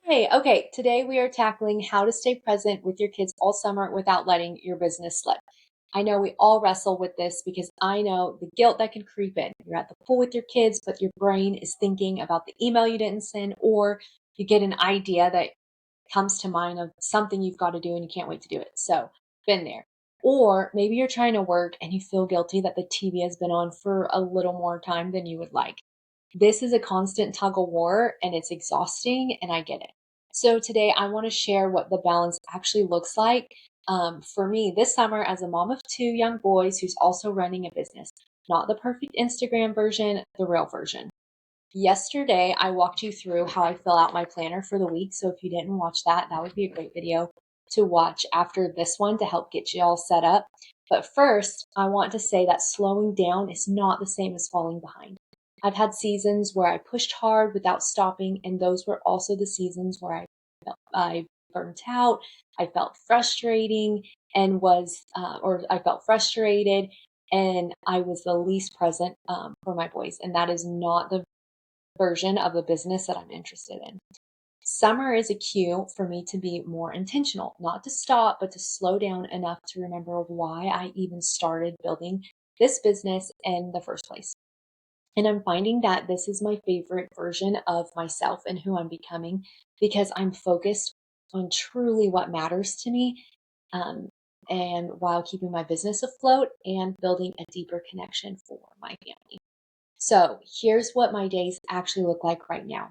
Hey, okay, today we are tackling how to stay present with your kids all summer without letting your business slip. I know we all wrestle with this because I know the guilt that can creep in. You're at the pool with your kids, but your brain is thinking about the email you didn't send, or you get an idea that comes to mind of something you've got to do and you can't wait to do it. So, been there. Or maybe you're trying to work and you feel guilty that the TV has been on for a little more time than you would like. This is a constant tug of war and it's exhausting, and I get it. So, today I want to share what the balance actually looks like for me this summer as a mom of two young boys who's also running a business. Not the perfect Instagram version, the real version. Yesterday, I walked you through how I fill out my planner for the week. So if you didn't watch that, that would be a great video to watch after this one to help get you all set up. But first, I want to say that slowing down is not the same as falling behind. I've had seasons where I pushed hard without stopping, and those were also the seasons where I burnt out. I felt frustrating or I felt frustrated, and I was the least present for my boys. And that is not the version of the business that I'm interested in. Summer is a cue for me to be more intentional, not to stop, but to slow down enough to remember why I even started building this business in the first place. And I'm finding that this is my favorite version of myself and who I'm becoming because I'm focused on truly what matters to me, um, and while keeping my business afloat and building a deeper connection for my family. So here's what my days actually look like right now.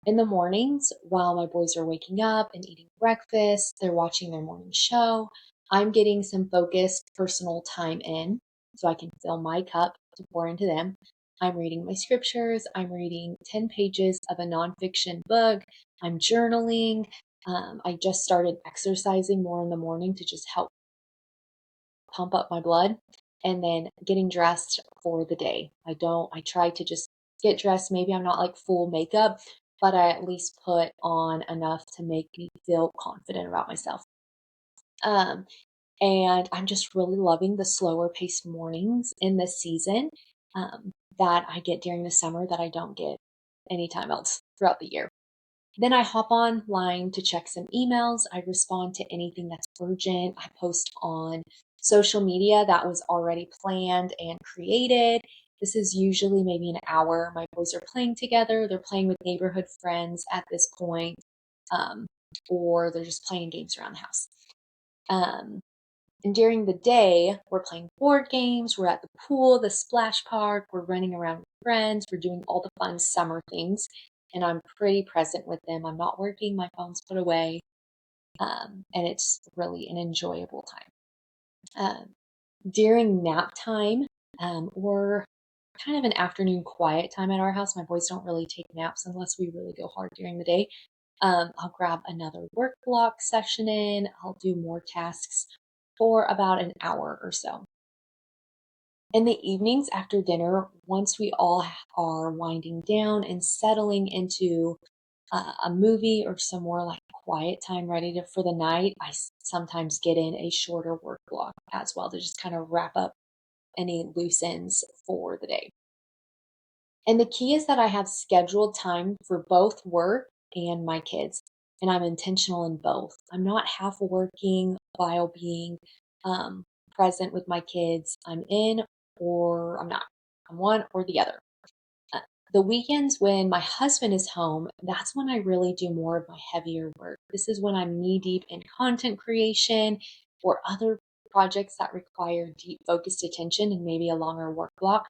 In the mornings, while my boys are waking up and eating breakfast, they're watching their morning show, I'm getting some focused personal time in so I can fill my cup to pour into them. I'm reading my scriptures. I'm reading 10 pages of a nonfiction book. I'm journaling. I just started exercising more in the morning to just help pump up my blood, and then getting dressed for the day. I try to just get dressed. Maybe I'm not like full makeup, but I at least put on enough to make me feel confident about myself. Um, and I'm just really loving the slower paced mornings in this season that I get during the summer that I don't get anytime else throughout the year. Then I hop online to check some emails. I respond to anything that's urgent. I post on social media that was already planned and created. This is usually maybe an hour. My boys are playing together. They're playing with neighborhood friends at this point, um, or they're just playing games around the house. Um, and during the day, we're playing board games. We're at the pool, the splash park. We're running around with friends. We're doing all the fun summer things. And I'm pretty present with them. I'm not working. My phone's put away. And it's really an enjoyable time. Um, During nap time, or kind of an afternoon quiet time at our house, my boys don't really take naps unless we really go hard during the day. I'll grab another work block session in. I'll do more tasks for about an hour or so. In the evenings after dinner, once we all are winding down and settling into a movie or some more like quiet time ready for the night, sometimes get in a shorter work block as well to just kind of wrap up any loose ends for the day. And the key is that I have scheduled time for both work and my kids, and I'm intentional in both. I'm not half working while being um, present with my kids. I'm in or I'm not. I'm one or the other. Uh, the weekends when my husband is home, that's when I really do more of my heavier work. This is when I'm knee deep in content creation or other projects that require deep focused attention and maybe a longer work block.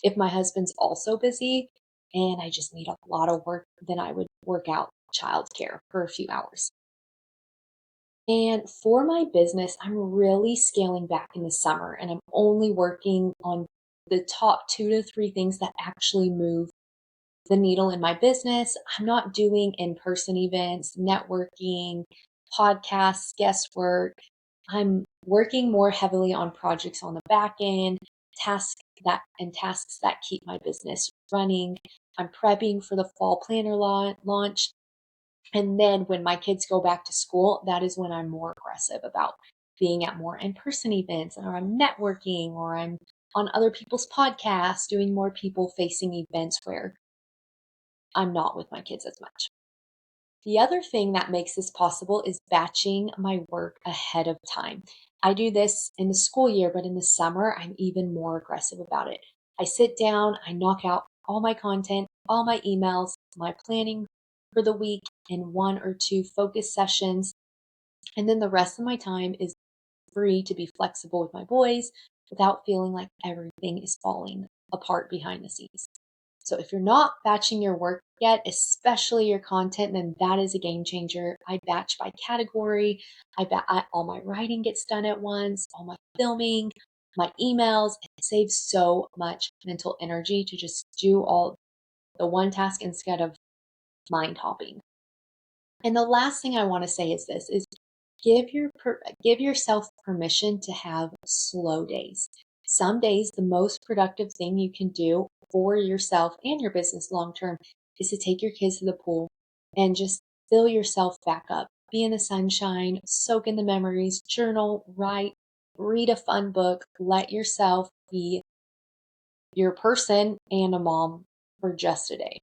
If my husband's also busy and I just need a lot of work, then I would work out childcare for a few hours. And for my business, I'm really scaling back in the summer and I'm only working on the top 2 to 3 things that actually move the needle in my business. I'm not doing in person events, networking, podcasts, guest work. I'm working more heavily on projects on the back end, tasks that keep my business running. I'm prepping for the fall planner launch. And then when my kids go back to school, that is when I'm more aggressive about being at more in person events, or I'm networking, or I'm on other people's podcasts, doing more people facing events where I'm not with my kids as much. The other thing that makes this possible is batching my work ahead of time. I do this in the school year, but in the summer, I'm even more aggressive about it. I sit down, I knock out all my content, all my emails, my planning for the week in one or two focus sessions. And then the rest of my time is free to be flexible with my boys without feeling like everything is falling apart behind the scenes. So if you're not batching your work yet, especially your content, then that is a game changer. I batch by category. All my writing gets done at once, all my filming, my emails. It saves so much mental energy to just do all the one task instead of mind hopping. And the last thing I want to say is this is give yourself permission to have slow days. Some days the most productive thing you can do for yourself and your business long term is to take your kids to the pool and just fill yourself back up. Be in the sunshine, soak in the memories, journal, write, read a fun book, let yourself be your person and a mom for just a day.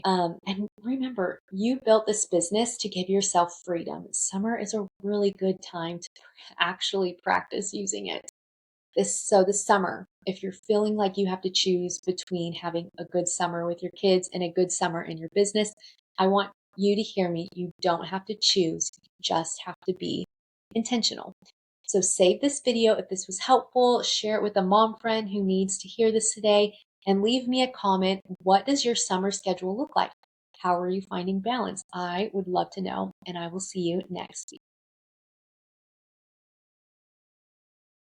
And remember, you built this business to give yourself freedom. Summer is a really good time to actually practice using it. This summer, if you're feeling like you have to choose between having a good summer with your kids and a good summer in your business, I want you to hear me. You don't have to choose. You just have to be intentional. So save this video if this was helpful, share it with a mom friend who needs to hear this today, and leave me a comment. What does your summer schedule look like? How are you finding balance? I would love to know, and I will see you next week.